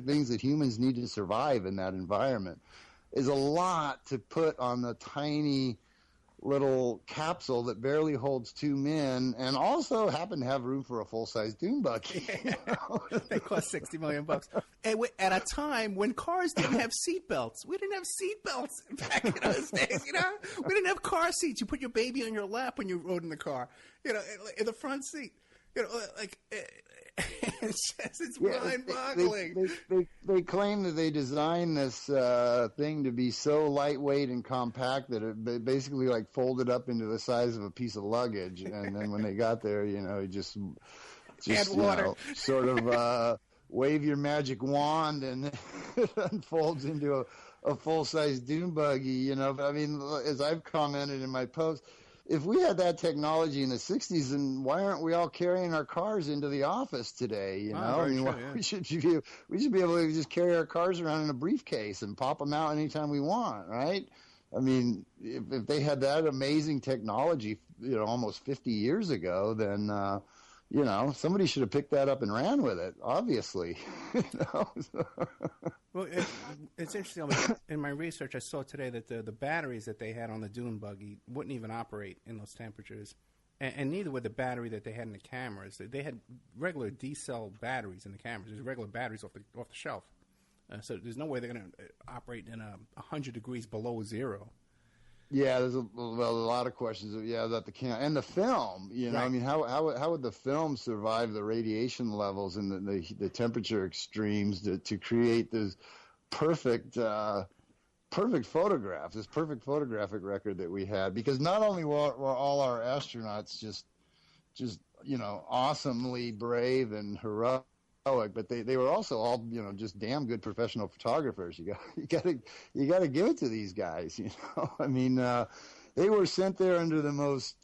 things that humans need to survive in that environment is a lot to put on the tiny little capsule that barely holds two men, and also happen to have room for a full-size dune buggy. They cost $60 million. And at a time when cars didn't have seatbelts. We didn't have seatbelts back in those days, you know? We didn't have car seats. You put your baby on your lap when you rode in the car, you know, in the front seat. You know, like, it's mind-boggling. They claim that they designed this thing to be so lightweight and compact that it basically like folded up into the size of a piece of luggage. And then when they got there, you know, just add water. You know, sort of wave your magic wand and it unfolds into a full-size dune buggy, you know. But I mean, as I've commented in my post, if we had that technology in the 60s, then why aren't we all carrying our cars into the office today? You know, I mean, true, yeah. we should be able to just carry our cars around in a briefcase and pop them out anytime we want, right? I mean, if they had that amazing technology, you know, almost 50 years ago, then you know, somebody should have picked that up and ran with it. Obviously, you know? Well, it's interesting. In my research, I saw today that the batteries that they had on the dune buggy wouldn't even operate in those temperatures, and neither would the battery that they had in the cameras. They had regular D-cell batteries in the cameras. There's regular batteries off the shelf, so there's no way they're going to operate in 100 degrees below zero. Yeah, there's a lot of questions. Yeah, that and the film. You know, right. I mean, how would the film survive the radiation levels and the temperature extremes to create this perfect photograph, this perfect photographic record that we had? Because not only were all our astronauts just you know, awesomely brave and heroic, but they were also all, you know, just damn good professional photographers. You got to give it to these guys. You know, I mean, they were sent there under the most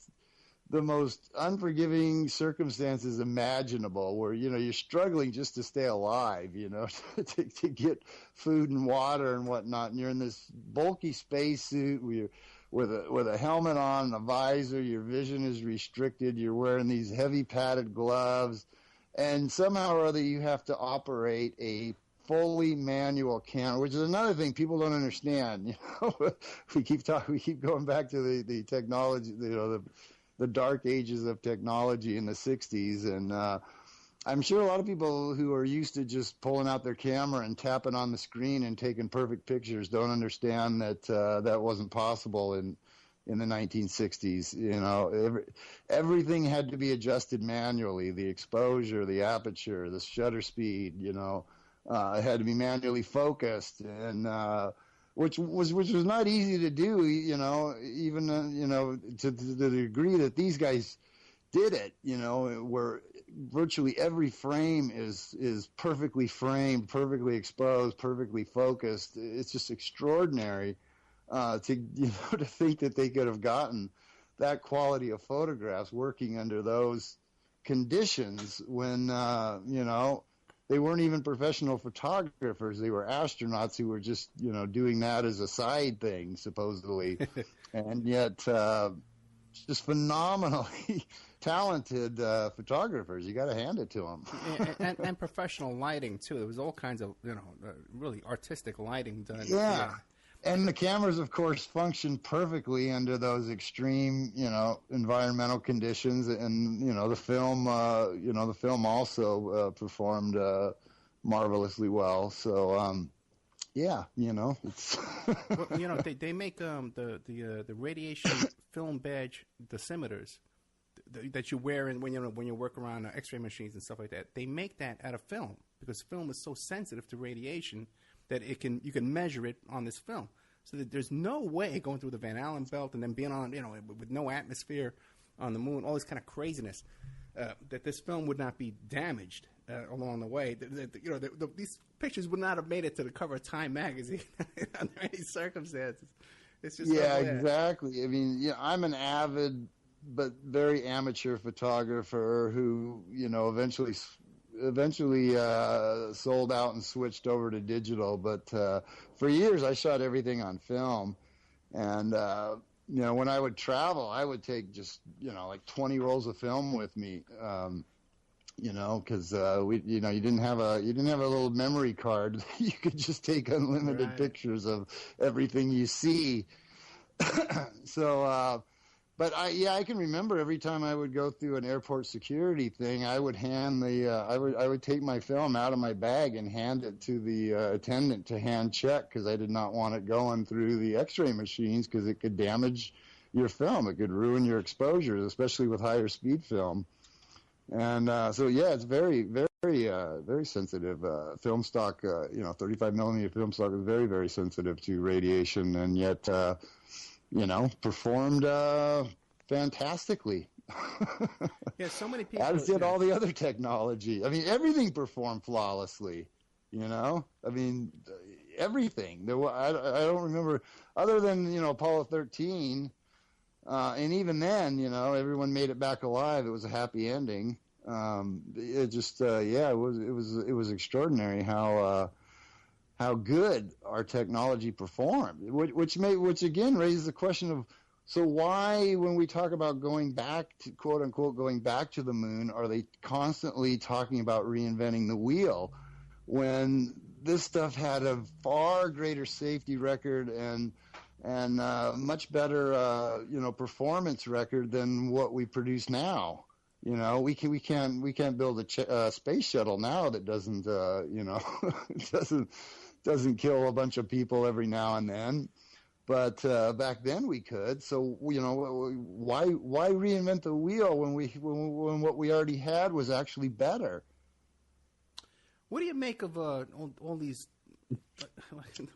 unforgiving circumstances imaginable, where, you know, you're struggling just to stay alive, you know, to get food and water and whatnot, and you're in this bulky spacesuit with a helmet on, a visor, your vision is restricted, you're wearing these heavy padded gloves. And somehow or other, you have to operate a fully manual camera, which is another thing people don't understand. You know, we keep going back to the technology, you know, the dark ages of technology in the 60s, and I'm sure a lot of people who are used to just pulling out their camera and tapping on the screen and taking perfect pictures don't understand that that wasn't possible in the 1960s. You know, everything had to be adjusted manually. The exposure, the aperture, the shutter speed, you know, it had to be manually focused, and which was not easy to do, you know, even you know, to the degree that these guys did it, you know, where virtually every frame is perfectly framed, perfectly exposed, perfectly focused. It's just extraordinary. To think that they could have gotten that quality of photographs working under those conditions when, you know, they weren't even professional photographers. They were astronauts who were just, you know, doing that as a side thing, supposedly. And yet, just phenomenally talented photographers. You got to hand it to them. and professional lighting, too. There was all kinds of, you know, really artistic lighting done. Yeah. And the cameras, of course, functioned perfectly under those extreme, you know, environmental conditions. And, you know, the film also performed marvelously well. So, yeah, you know, it's. Well, you know, they make the radiation film badge dosimeters that you wear when you work around X-ray machines and stuff like that. They make that out of film because film is so sensitive to radiation that you can measure it on this film. So that there's no way going through the Van Allen belt and then being on, you know, with no atmosphere on the moon, all this kind of craziness, that this film would not be damaged along the way. You know, these pictures would not have made it to the cover of Time magazine under any circumstances. It's just exactly. I mean, yeah, I'm an avid but very amateur photographer who, you know, eventually sold out and switched over to digital. But for years, I shot everything on film. And, you know, when I would travel, I would take just, you know, like 20 rolls of film with me. because you didn't have a little memory card. You could just take unlimited pictures of everything you see. So, but I can remember every time I would go through an airport security thing, I would hand I would take my film out of my bag and hand it to the attendant to hand check, because I did not want it going through the X-ray machines, because it could damage your film. It could ruin your exposures, especially with higher speed film. And so it's very, very, very sensitive. Film stock, 35 millimeter film stock is very, very sensitive to radiation, and yet, performed fantastically. Yeah, so many people. As did all the other technology. I mean, everything performed flawlessly. I mean, everything. I don't remember, other than Apollo 13. And even then, everyone made it back alive. It was a happy ending. It just, it was extraordinary how good our technology performed. Which again raises the question of, so why, when we talk about going back to, quote unquote, going back to the moon, are they constantly talking about reinventing the wheel, when this stuff had a far greater safety record and much better, performance record than what we produce now. We can't build a space shuttle now that doesn't, doesn't kill a bunch of people every now and then. But back then we could. So why reinvent the wheel when what we already had was actually better? What do you make of all these?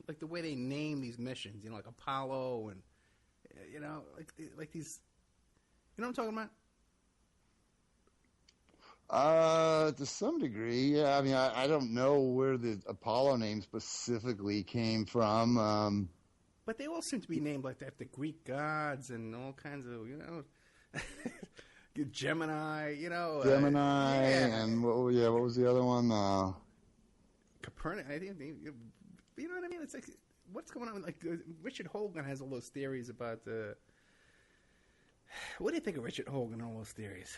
Like the way they name these missions, like Apollo, and like these, what I'm talking about? To some degree, yeah. I mean, I don't know where the Apollo name specifically came from. But they all seem to be named like after Greek gods and all kinds of, Gemini, Gemini, and what was the other one? Copernicus. I think, you know what I mean? It's like, what's going on? Like, Richard Hogan has all those theories about what do you think of Richard Hogan and all those theories?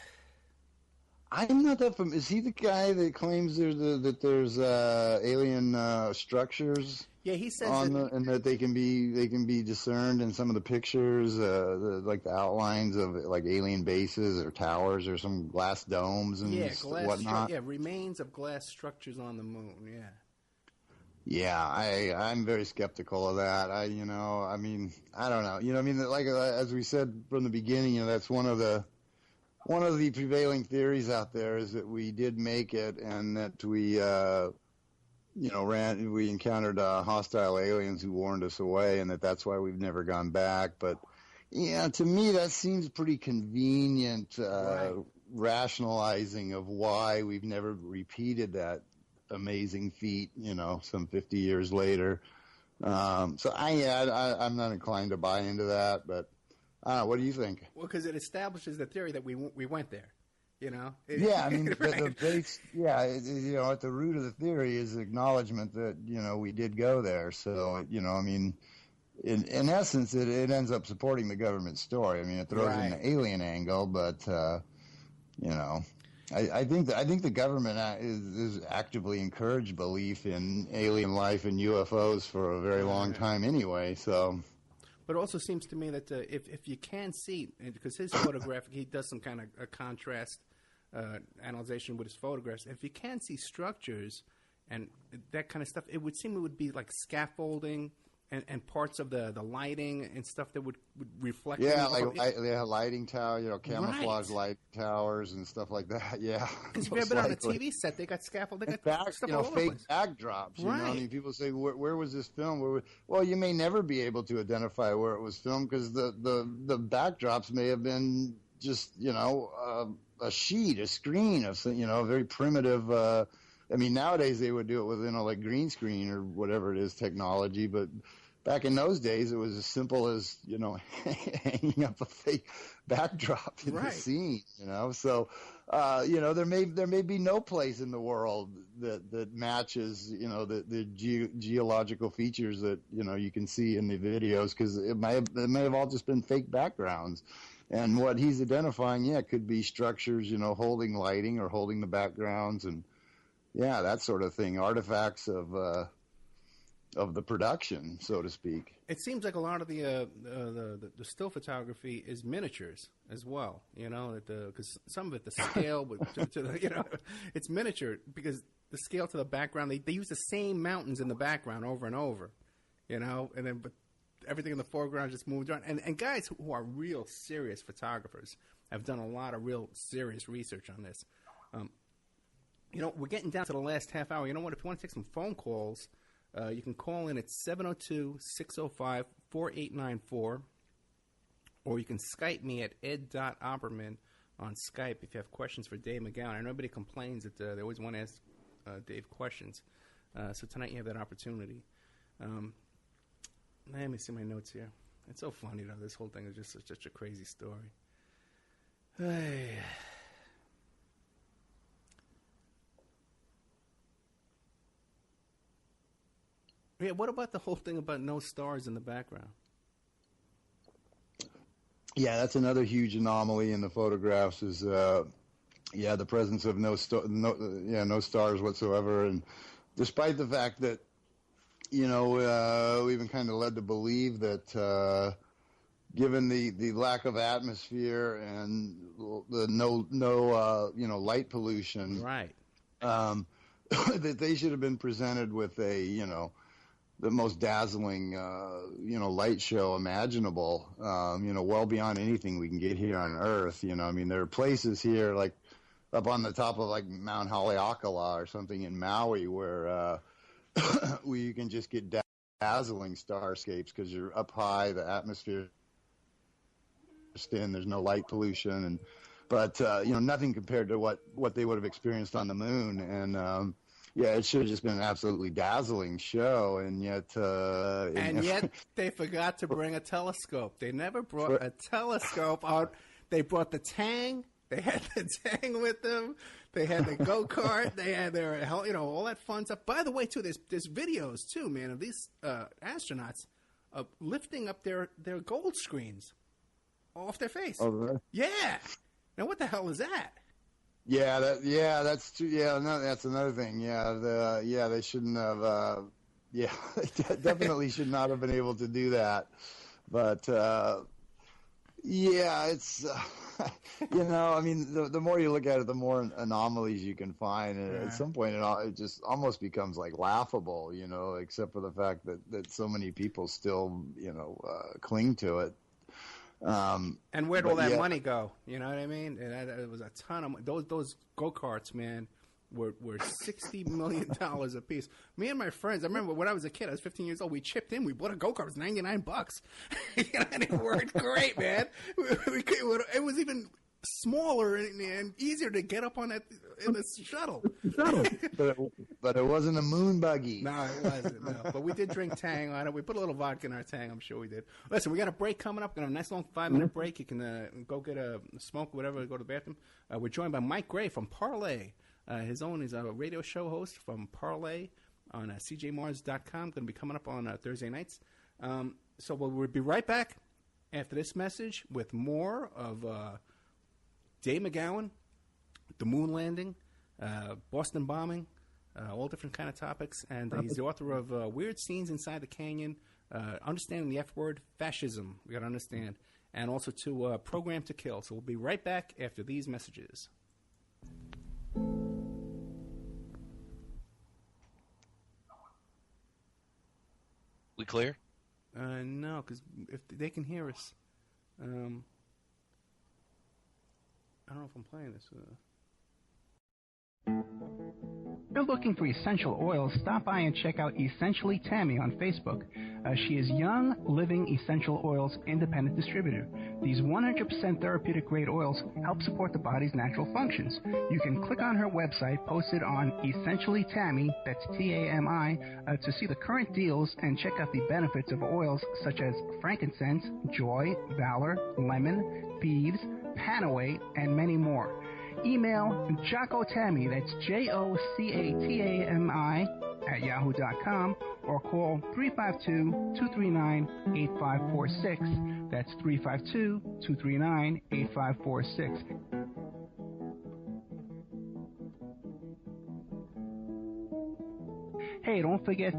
I'm not that familiar. Is he the guy that claims that there's alien structures? Yeah, he says and that they can be discerned in some of the pictures, like the outlines of like alien bases or towers or some glass domes and whatnot. Remains of glass structures on the moon. Yeah. Yeah, I'm very skeptical of that. I don't know. Like as we said from the beginning, that's one of the prevailing theories out there, is that we did make it, and that we we encountered hostile aliens who warned us away, and that's why we've never gone back. But to me that seems pretty convenient rationalizing of why we've never repeated that amazing feat, some 50 years later. So I'm not inclined to buy into that, but what do you think? Well, because it establishes the theory that we went there. Yeah, I mean, the base, at the root of the theory is the acknowledgement that, we did go there. So, I mean, in essence, it ends up supporting the government story. I mean, it throws in the alien angle, but, I think the government is actively encouraged belief in alien life and UFOs for a very long time anyway, so... But it also seems to me that if you can see, because his photograph, he does some kind of a contrast analyzation with his photographs. If you can see structures and that kind of stuff, it would seem it would be like scaffolding and parts of the lighting and stuff that would reflect. Yeah, lighting tower, camouflage light towers and stuff like that. Yeah, because if you've ever been on a TV set, they got scaffold, they got stuff all over fake place. Backdrops. I mean, people say, where was this filmed? Well, you may never be able to identify where it was filmed, because the backdrops may have been just a screen of a very primitive. I mean, nowadays they would do it with like green screen or whatever it is technology, but back in those days it was as simple as hanging up a fake backdrop in the scene. So there may be no place in the world that matches the geological features that you can see in the videos, because it may have all just been fake backgrounds. And what he's identifying, could be structures, holding lighting or holding the backgrounds, and that sort of thing, artifacts of the production, so to speak. It seems like a lot of the still photography is miniatures as well. Because some of it, the scale, it's miniature because the scale to the background. They use the same mountains in the background over and over, but everything in the foreground just moves around. And guys who are real serious photographers have done a lot of real serious research on this. We're getting down to the last half hour. You know what? If you want to take some phone calls, you can call in at 702-605-4894, or you can Skype me at ed.opperman on Skype if you have questions for Dave MdGowan. I know everybody complains that they always want to ask Dave questions. So tonight you have that opportunity. Let me see my notes here. It's so funny, though. This whole thing is just such a crazy story. Hey. Yeah, what about the whole thing about no stars in the background? Yeah, that's another huge anomaly in the photographs. Is the presence of no stars whatsoever, and despite the fact that we've been kind of led to believe that given the lack of atmosphere and the no light pollution, right, that they should have been presented with the most dazzling, light show imaginable, well beyond anything we can get here on Earth. There are places here like up on the top of like Mount Haleakala or something in Maui where you can just get dazzling starscapes because you're up high, the atmosphere is thin, there's no light pollution, but nothing compared to what they would have experienced on the moon. And it should have just been an absolutely dazzling show, and yet they forgot to bring a telescope. They never brought a telescope out. They brought the Tang. They had the Tang with them. They had the go-kart. They had their, all that fun stuff. By the way, too, there's videos too, man, of these astronauts lifting up their gold screens off their face. Oh, really? Yeah. Now, what the hell is that? That's true. Yeah, no, that's another thing. They shouldn't have. They definitely should not have been able to do that. But it's the more you look at it, the more anomalies you can find, and at some point it just almost becomes like laughable, except for the fact that so many people still cling to it. And where'd all that money go? You know what I mean? It was a ton of those go-karts, man, were $60 million a piece. Me and my friends, I remember when I was a kid, I was 15 years old, we chipped in, we bought a go-kart, it was $99. And it worked great, man. It was even smaller and easier to get up on that in the shuttle. But it wasn't a moon buggy. No, it wasn't. No. But we did drink Tang on it. We put a little vodka in our Tang. I'm sure we did. Listen, we got a break coming up. We're going to have a nice long 5-minute break. You can go get a smoke, whatever, go to the bathroom. We're joined by Mike Gray from Parlay. He's a radio show host from Parlay on cjmars.com. Going to be coming up on Thursday nights. So we'll be right back after this message with more of Dave MdGowan, the moon landing, Boston bombing, all different kind of topics. And he's the author of Weird Scenes Inside the Canyon, Understanding the F-Word, Fascism, we got to understand, and also to Program to Kill. So we'll be right back after these messages. We clear? No, because if they can hear us. I don't know if I'm playing this. If you're looking for essential oils, stop by and check out Essentially Tammy on Facebook. She is Young Living Essential Oils Independent Distributor. These 100% therapeutic grade oils help support the body's natural functions. You can click on her website posted on Essentially Tammy, that's T-A-M-I, to see the current deals and check out the benefits of oils such as frankincense, joy, valor, lemon, thieves, panaway, and many more. Email Jocko Tammy, that's Jocatami, @yahoo.com or call 352-239-8546. That's 352-239-8546. Hey, don't forget